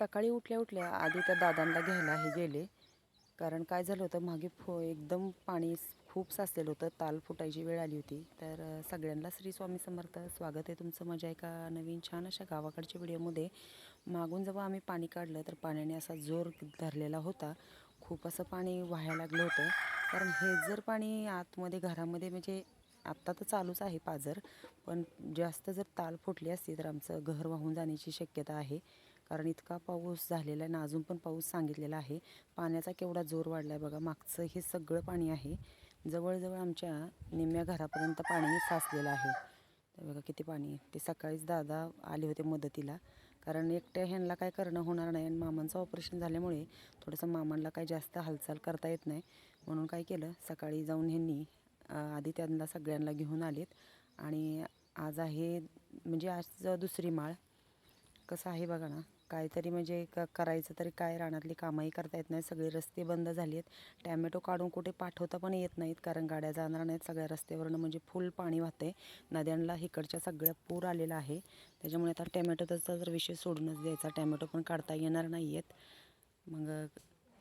सकाळी उठल्या उठल्या आधी त्या दादांना घ्यायला हे गेले. कारण काय झालं होतं, मागे एकदम पाणी खूप साचलेलं होतं, ताल फुटायची वेळ आली होती. तर सगळ्यांना श्री स्वामी समर्थ. स्वागत आहे तुमचं माझ्या एका नवीन छान अशा गावाकडच्या व्हिडिओमध्ये. मागून जेव्हा आम्ही पाणी काढलं तर पाण्याने असा जोर धरलेला होता, खूप असं पाणी वाहायला लागलं होतं. कारण हे जर पाणी आतमध्ये घरामध्ये म्हणजे आत्ता तर चालूच आहे पाझर, पण जास्त जर ताल फुटली असती तर आमचं घर वाहून जाण्याची शक्यता आहे. कारण इतका पाऊस झालेला आहे ना, अजून पण पाऊस सांगितलेला आहे. पाण्याचा केवढा जोर वाढला आहे बघा. मागचं हे सगळं पाणी आहे, जवळजवळ आमच्या निम्म्या घरापर्यंत पाणी साचलेलं आहे. तर बघा किती पाणी आहे. ते सकाळीच दादा आले होते मदतीला, कारण एकट्या ह्यांना काय करणं होणार नाही. आणि मामांचं ऑपरेशन झाल्यामुळे थोडंसं मामांना काय जास्त हालचाल करता येत नाही. म्हणून काय केलं, सकाळी जाऊन ह्यांनी आधी त्यांना सगळ्यांना घेऊन आलेत. आणि आज आहे म्हणजे आज दुसरी माळ. कसं आहे बघा ना, काहीतरी म्हणजे करायचं तरी काय, रानातली कामंही करता येत नाही. सगळे रस्ते बंद झाले आहेत. टॅमॅटो काढून कुठे पाठवता पण येत नाहीत, कारण गाड्या जाणार नाहीत. सगळ्या रस्त्यावरनं म्हणजे फुल पाणी वाहते. नद्यांना इकडच्या सगळ्या पूर आलेला आहे. त्याच्यामुळे आता टॅमॅटोचा तर विषय सोडूनच द्यायचा. टॅमॅटो पण काढता येणार नाही आहेत. मग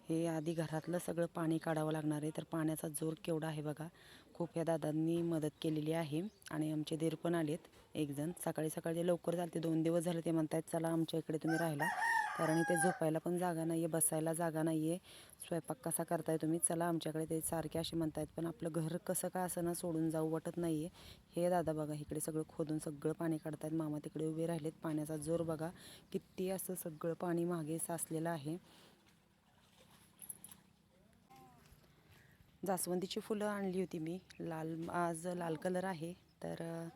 हे आधी घरातलं सगळं पाणी काढावं लागणार आहे. तर पाण्याचा जोर केवढा आहे बघा. खूप या दादांनी मदत केलेली आहे. आणि आमचे दीर पण आलेत एकजण. सकाळी सकाळी ते लवकर झाले, ते 2 दिवस झाले. ते म्हणतात चला आमच्या इकडे तुम्ही राहायला, कारण इथे झोपायला पण जागा नाही आहे, बसायला जागा नाही आहे, स्वयंपाक कसा करताय तुम्ही, चला आमच्याकडे. ते सारखे असे म्हणतात. पण आपलं घर कसं का असं ना सोडून जाऊ वाटत नाही आहे. हे दादा बघा इकडे सगळं खोदून सगळं पाणी काढतात. मामा तिकडे उभे राहिलेत. पाण्याचा जोर बघा किती, असं सगळं पाणी मागे साचलेलं आहे. जास्वंदीची फुलं आणली होती मी, आज लाल कलर आहे. तर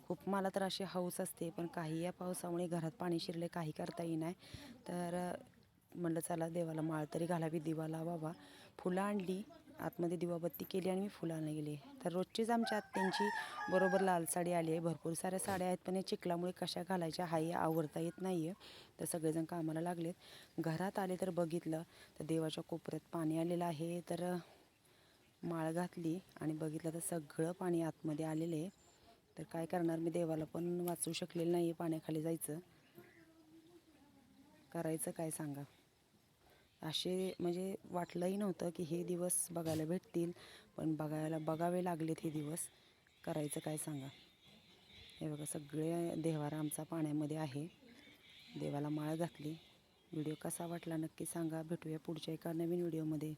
खूप मला तर अशी हौस असते, पण काही या पावसामुळे घरात पाणी शिरले, काही करता येईना. तर म्हणलं चला देवाला माळ तरी घालावी, दिवा लावावा. फुलं आणली, आतमध्ये दिवाबत्ती केली आणि मी फुलं आणायला गेले. तर रोजचीच आमच्या आत्यांची बरोबर लाल साडी आली आहे. भरपूर साऱ्या साड्या आहेत, पण या चिखलामुळे कशा घालायच्या हाही आवडता येत नाही आहे. तर सगळेजण कामाला लागलेत. घरात आले तर बघितलं तर देवाच्या कोपऱ्यात पाणी आलेलं आहे. तर माळ घातली आणि बघितलं तर सगळं पाणी आतमध्ये आलेलं आहे. तर काय करणार, मी देवाला पण वाचवू शकलेलं नाही आहे. पाण्याखाली जायचं, करायचं काय सांगा. असे म्हणजे वाटलंही नव्हतं की हे दिवस बघायला भेटतील, पण बघावे लागलेत हे दिवस. करायचं काय सांगा. हे बघा सगळे देवारा आमचा पाण्यामध्ये आहे. देवाला माळ घातली. व्हिडिओ कसा वाटला नक्की सांगा. भेटूया पुढच्या एका नवीन व्हिडिओमध्ये.